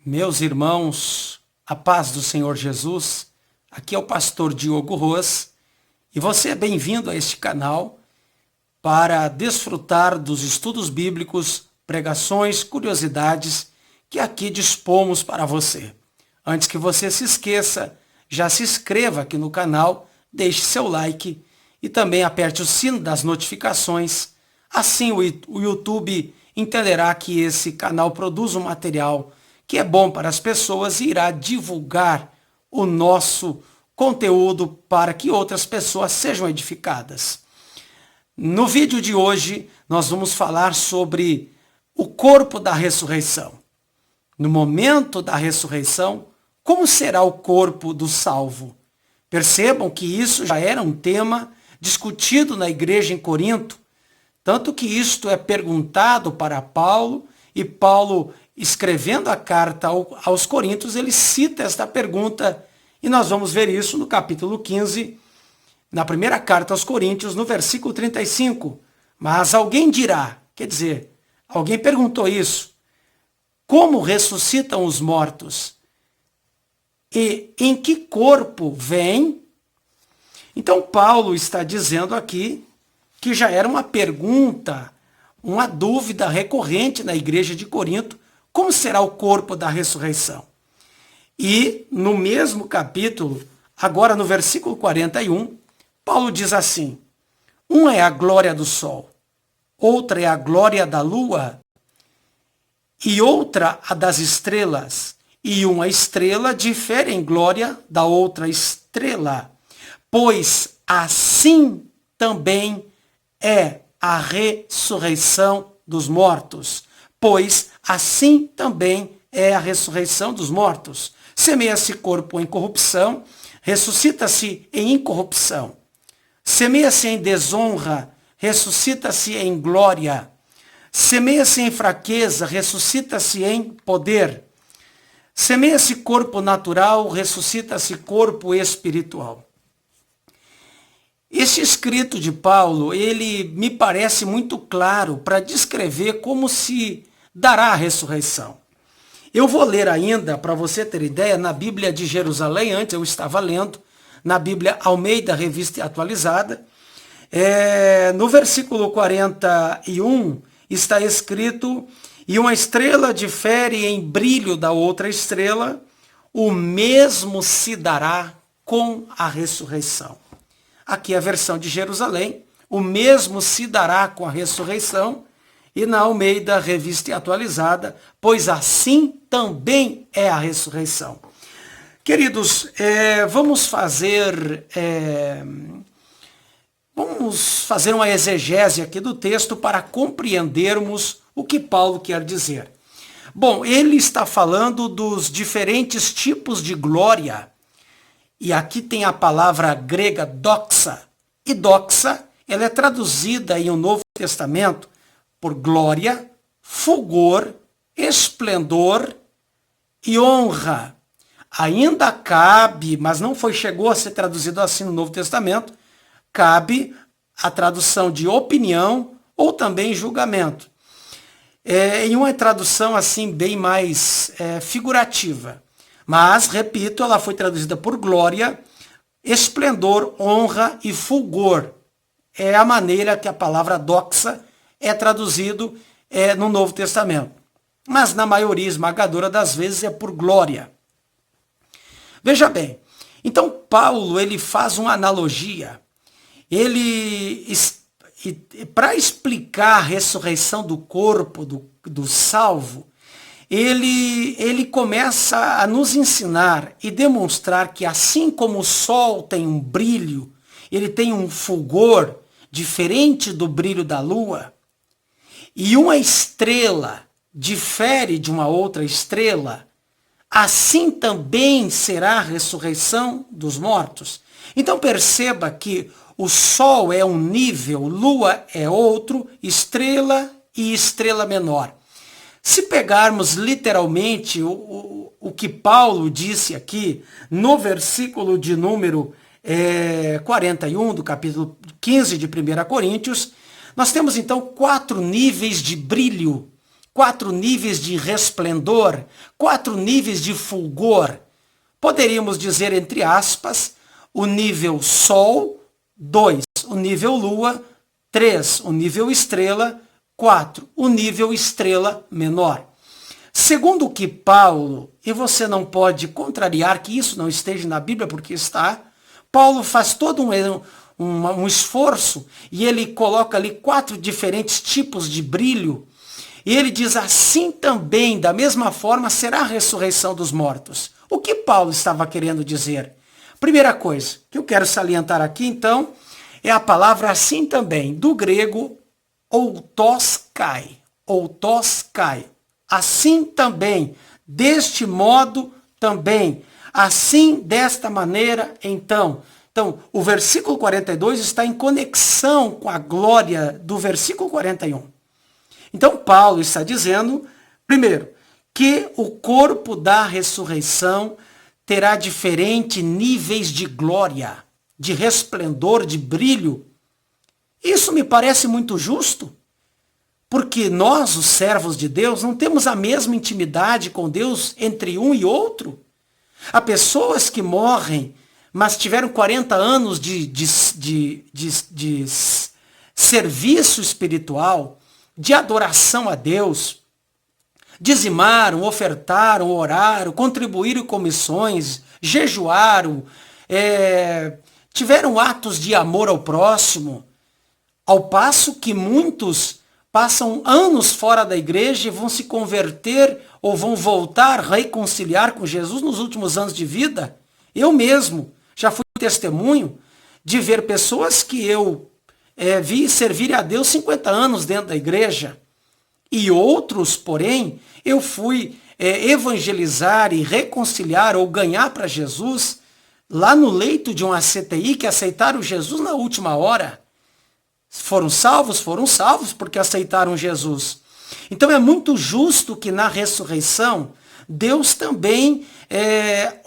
Meus irmãos, a paz do Senhor Jesus, aqui é o pastor Diogo Roas e você é bem-vindo a este canal para desfrutar dos estudos bíblicos, pregações, curiosidades que aqui dispomos para você. Antes que você se esqueça, já se inscreva aqui no canal, deixe seu like e também aperte o sino das notificações. Assim o YouTube entenderá que esse canal produz um material que é bom para as pessoas e irá divulgar o nosso conteúdo para que outras pessoas sejam edificadas. No vídeo de hoje, nós vamos falar sobre o corpo da ressurreição. No momento da ressurreição, como será o corpo do salvo? Percebam que isso já era um tema discutido na igreja em Corinto, tanto que isto é perguntado para Paulo, e Paulo, escrevendo a carta aos Coríntios, ele cita esta pergunta, e nós vamos ver isso no capítulo 15, na primeira carta aos Coríntios, no versículo 35. Mas alguém dirá, quer dizer, alguém perguntou isso, como ressuscitam os mortos? E em que corpo vêm? Então Paulo está dizendo aqui que já era uma pergunta, uma dúvida recorrente na igreja de Corinto, como será o corpo da ressurreição? E no mesmo capítulo, agora no versículo 41, Paulo diz assim: uma é a glória do sol, outra é a glória da lua, e outra a das estrelas, e uma estrela difere em glória da outra estrela, pois assim também é a ressurreição dos mortos. Pois assim também é a ressurreição dos mortos. Semeia-se corpo em corrupção, ressuscita-se em incorrupção. Semeia-se em desonra, ressuscita-se em glória. Semeia-se em fraqueza, ressuscita-se em poder. Semeia-se corpo natural, ressuscita-se corpo espiritual. Este escrito de Paulo, ele me parece muito claro para descrever como se dará a ressurreição. Eu vou ler ainda, para você ter ideia, na Bíblia de Jerusalém, antes eu estava lendo, na Bíblia Almeida, Revista Atualizada, no versículo 41 está escrito: e uma estrela difere em brilho da outra estrela, o mesmo se dará com a ressurreição. Aqui a versão de Jerusalém, o mesmo se dará com a ressurreição, e na Almeida, Revista Atualizada, pois assim também é a ressurreição. Queridos, vamos fazer uma exegese aqui do texto para compreendermos o que Paulo quer dizer. Bom, ele está falando dos diferentes tipos de glória. E aqui tem a palavra grega doxa. E doxa, ela é traduzida em o Novo Testamento por glória, fulgor, esplendor e honra. Ainda cabe, mas não chegou a ser traduzido assim no Novo Testamento, cabe a tradução de opinião ou também julgamento. Em uma tradução assim bem mais figurativa. Mas, repito, ela foi traduzida por glória, esplendor, honra e fulgor. É a maneira que a palavra doxa é traduzido no Novo Testamento. Mas na maioria esmagadora das vezes é por glória. Veja bem, então Paulo ele faz uma analogia. Para explicar a ressurreição do corpo do salvo, ele começa a nos ensinar e demonstrar que assim como o sol tem um brilho, ele tem um fulgor diferente do brilho da lua, e uma estrela difere de uma outra estrela, assim também será a ressurreição dos mortos. Então perceba que o sol é um nível, lua é outro, estrela e estrela menor. Se pegarmos literalmente o que Paulo disse aqui, no versículo de número 41 do capítulo 15 de 1 Coríntios, nós temos então 4 níveis de brilho, 4 níveis de resplendor, 4 níveis de fulgor. Poderíamos dizer, entre aspas, o nível Sol, 2, o nível Lua, 3, o nível Estrela, 4, o nível Estrela menor. Segundo o que Paulo, e você não pode contrariar que isso não esteja na Bíblia, porque está, Paulo faz todo um esforço e ele coloca ali 4 diferentes tipos de brilho. E ele diz assim também, da mesma forma, será a ressurreição dos mortos. O que Paulo estava querendo dizer? Primeira coisa que eu quero salientar aqui, então, é a palavra assim também, do grego outoskai. Outoskai. Assim também, deste modo também, assim, desta maneira, então. Então, o versículo 42 está em conexão com a glória do versículo 41. Então, Paulo está dizendo, primeiro, que o corpo da ressurreição terá diferentes níveis de glória, de resplendor, de brilho. Isso me parece muito justo. Porque nós, os servos de Deus, não temos a mesma intimidade com Deus entre um e outro. Há pessoas que morrem, mas tiveram 40 anos de serviço espiritual, de adoração a Deus, dizimaram, ofertaram, oraram, contribuíram com missões, jejuaram, tiveram atos de amor ao próximo, ao passo que muitos passam anos fora da igreja e vão se converter ou vão voltar, reconciliar com Jesus nos últimos anos de vida. Eu mesmo já fui testemunho de ver pessoas que eu vi servir a Deus 50 anos dentro da igreja. E outros, porém, eu fui evangelizar e reconciliar ou ganhar para Jesus lá no leito de um ACTI que aceitaram Jesus na última hora. Foram salvos porque aceitaram Jesus. Então é muito justo que na ressurreição Deus também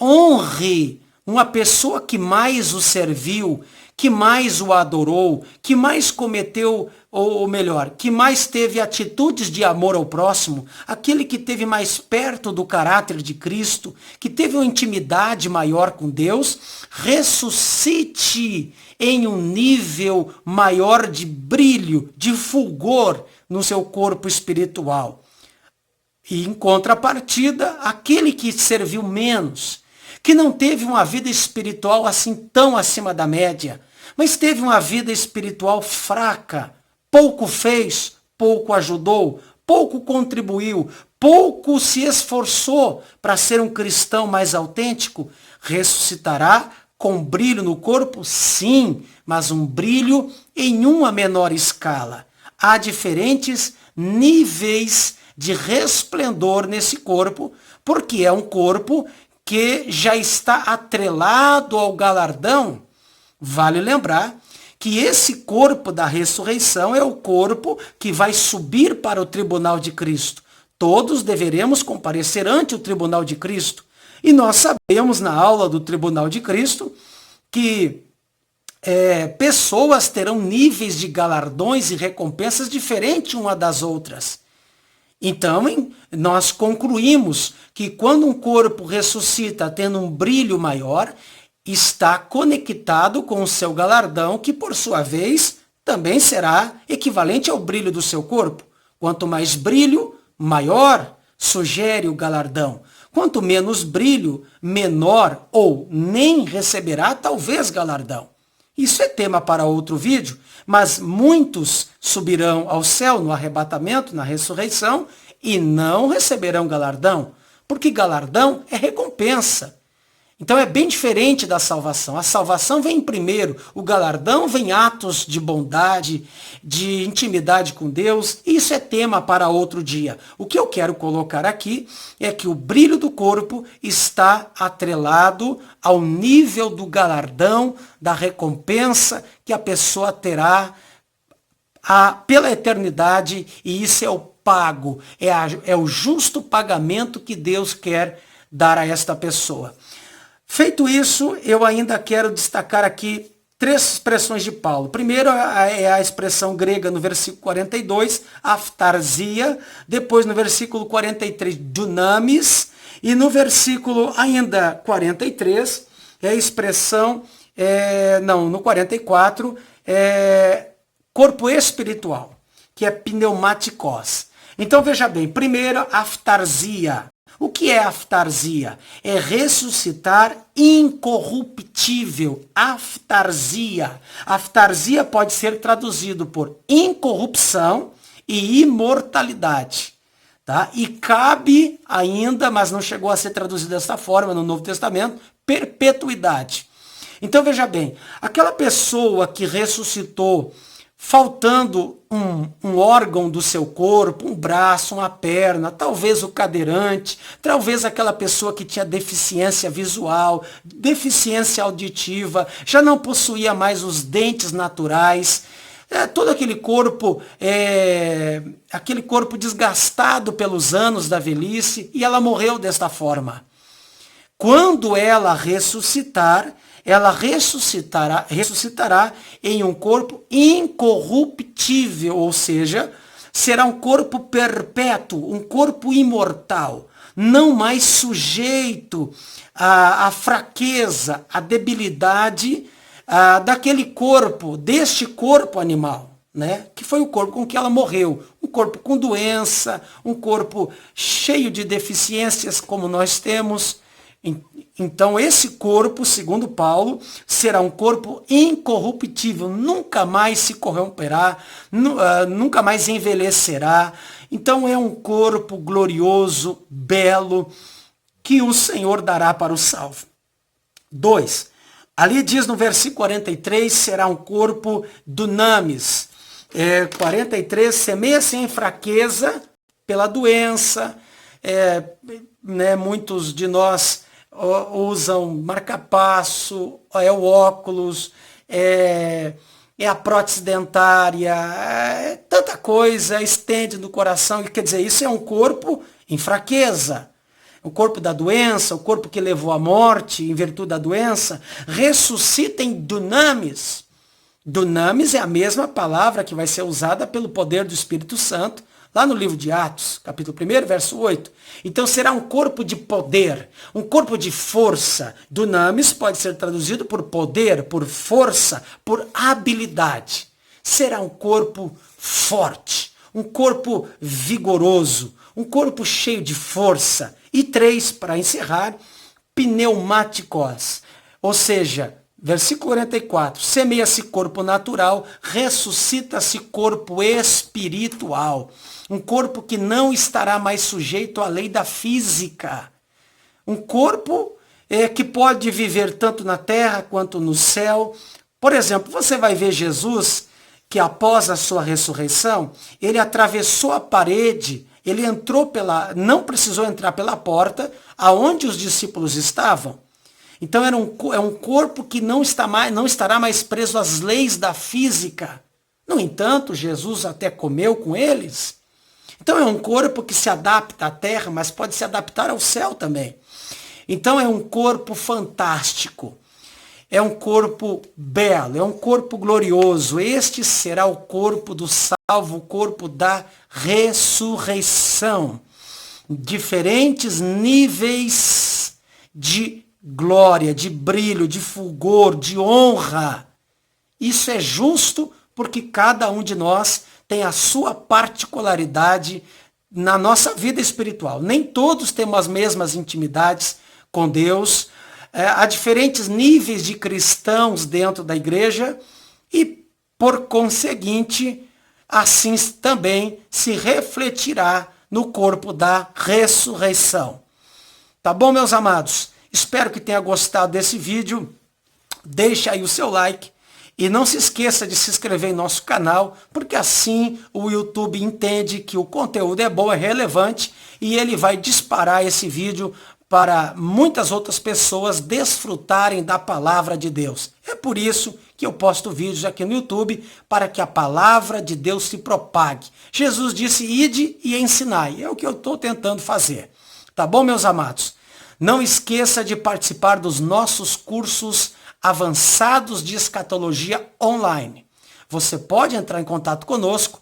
honre uma pessoa que mais o serviu, que mais o adorou, que mais cometeu, ou melhor, que mais teve atitudes de amor ao próximo, aquele que esteve mais perto do caráter de Cristo, que teve uma intimidade maior com Deus, ressuscite em um nível maior de brilho, de fulgor no seu corpo espiritual. E em contrapartida, aquele que serviu menos, que não teve uma vida espiritual assim tão acima da média, mas teve uma vida espiritual fraca, pouco fez, pouco ajudou, pouco contribuiu, pouco se esforçou para ser um cristão mais autêntico, ressuscitará com brilho no corpo? Sim, mas um brilho em uma menor escala. Há diferentes níveis de resplendor nesse corpo, porque é um corpo que já está atrelado ao galardão. Vale lembrar que esse corpo da ressurreição é o corpo que vai subir para o tribunal de Cristo. Todos deveremos comparecer ante o tribunal de Cristo. E nós sabemos na aula do tribunal de Cristo que pessoas terão níveis de galardões e recompensas diferentes uma das outras. Então, nós concluímos que quando um corpo ressuscita tendo um brilho maior, está conectado com o seu galardão, que por sua vez também será equivalente ao brilho do seu corpo. Quanto mais brilho, maior sugere o galardão. Quanto menos brilho, menor ou nem receberá talvez galardão. Isso é tema para outro vídeo, mas muitos subirão ao céu no arrebatamento, na ressurreição, e não receberão galardão, porque galardão é recompensa. Então é bem diferente da salvação. A salvação vem primeiro, o galardão vem atos de bondade, de intimidade com Deus. Isso é tema para outro dia. O que eu quero colocar aqui é que o brilho do corpo está atrelado ao nível do galardão, da recompensa que a pessoa terá pela eternidade, e isso é o pago, é o justo pagamento que Deus quer dar a esta pessoa. Feito isso, eu ainda quero destacar aqui três expressões de Paulo. Primeiro é a expressão grega no versículo 42, aftarsia. Depois no versículo 43, dunamis. E no versículo ainda 43, é a expressão, no 44, corpo espiritual, que é pneumatikos. Então veja bem, primeiro aftarsia. O que é aftarsia? É ressuscitar incorruptível. Aftarsia. Aftarsia pode ser traduzido por incorrupção e imortalidade. Tá? E cabe ainda, mas não chegou a ser traduzido dessa forma no Novo Testamento, perpetuidade. Então veja bem, aquela pessoa que ressuscitou faltando um órgão do seu corpo, um braço, uma perna, talvez o cadeirante, talvez aquela pessoa que tinha deficiência visual, deficiência auditiva, já não possuía mais os dentes naturais, todo aquele corpo desgastado pelos anos da velhice, e ela morreu desta forma. Quando ela ressuscitar, ela ressuscitará em um corpo incorruptível, ou seja, será um corpo perpétuo, um corpo imortal, não mais sujeito à fraqueza, à debilidade daquele corpo, deste corpo animal, né? Que foi o corpo com que ela morreu, um corpo com doença, um corpo cheio de deficiências como nós temos. Então esse corpo, segundo Paulo, será um corpo incorruptível, nunca mais se corromperá, nunca mais envelhecerá. Então é um corpo glorioso, belo, que o Senhor dará para o salvo. 2. Ali diz no versículo 43, será um corpo dunamis. 43, semeia-se em fraqueza pela doença. Muitos de nós usam marca-passo, o óculos, a prótese dentária, tanta coisa, estende no coração. Quer dizer, isso é um corpo em fraqueza. O corpo da doença, o corpo que levou à morte em virtude da doença, ressuscita em dunamis. Dunamis é a mesma palavra que vai ser usada pelo poder do Espírito Santo, lá no livro de Atos, capítulo 1, verso 8. Então será um corpo de poder, um corpo de força. Dunamis pode ser traduzido por poder, por força, por habilidade. Será um corpo forte, um corpo vigoroso, um corpo cheio de força. E 3, para encerrar, pneumáticos. Ou seja, versículo 44, semeia-se corpo natural, ressuscita-se corpo espiritual. Um corpo que não estará mais sujeito à lei da física. Um corpo que pode viver tanto na terra quanto no céu. Por exemplo, você vai ver Jesus, que após a sua ressurreição, ele atravessou a parede, ele não precisou entrar pela porta, aonde os discípulos estavam. Então é um corpo que não estará mais preso às leis da física. No entanto, Jesus até comeu com eles. Então é um corpo que se adapta à terra, mas pode se adaptar ao céu também. Então é um corpo fantástico. É um corpo belo, é um corpo glorioso. Este será o corpo do salvo, o corpo da ressurreição. Diferentes níveis de glória, de brilho, de fulgor, de honra. Isso é justo porque cada um de nós tem a sua particularidade na nossa vida espiritual. Nem todos temos as mesmas intimidades com Deus. Há diferentes níveis de cristãos dentro da igreja e, por conseguinte, assim também se refletirá no corpo da ressurreição. Tá bom, meus amados? Espero que tenha gostado desse vídeo. Deixe aí o seu like e não se esqueça de se inscrever em nosso canal, porque assim o YouTube entende que o conteúdo é bom, é relevante e ele vai disparar esse vídeo para muitas outras pessoas desfrutarem da palavra de Deus. É por isso que eu posto vídeos aqui no YouTube, para que a palavra de Deus se propague. Jesus disse, ide e ensinai. É o que eu estou tentando fazer. Tá bom, meus amados? Não esqueça de participar dos nossos cursos avançados de escatologia online. Você pode entrar em contato conosco,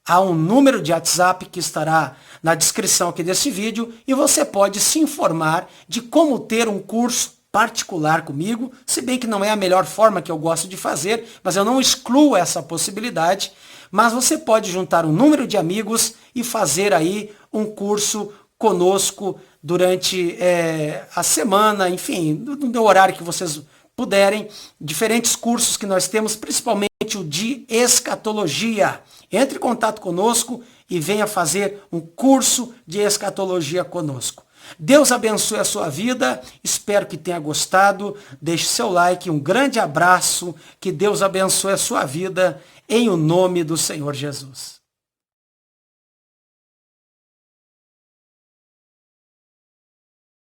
há um número de WhatsApp que estará na descrição aqui desse vídeo e você pode se informar de como ter um curso particular comigo, se bem que não é a melhor forma que eu gosto de fazer, mas eu não excluo essa possibilidade, mas você pode juntar um número de amigos e fazer aí um curso conosco durante a semana, enfim, no horário que vocês puderem, diferentes cursos que nós temos, principalmente o de escatologia. Entre em contato conosco e venha fazer um curso de escatologia conosco. Deus abençoe a sua vida, espero que tenha gostado, deixe seu like, um grande abraço, que Deus abençoe a sua vida, em o nome do Senhor Jesus.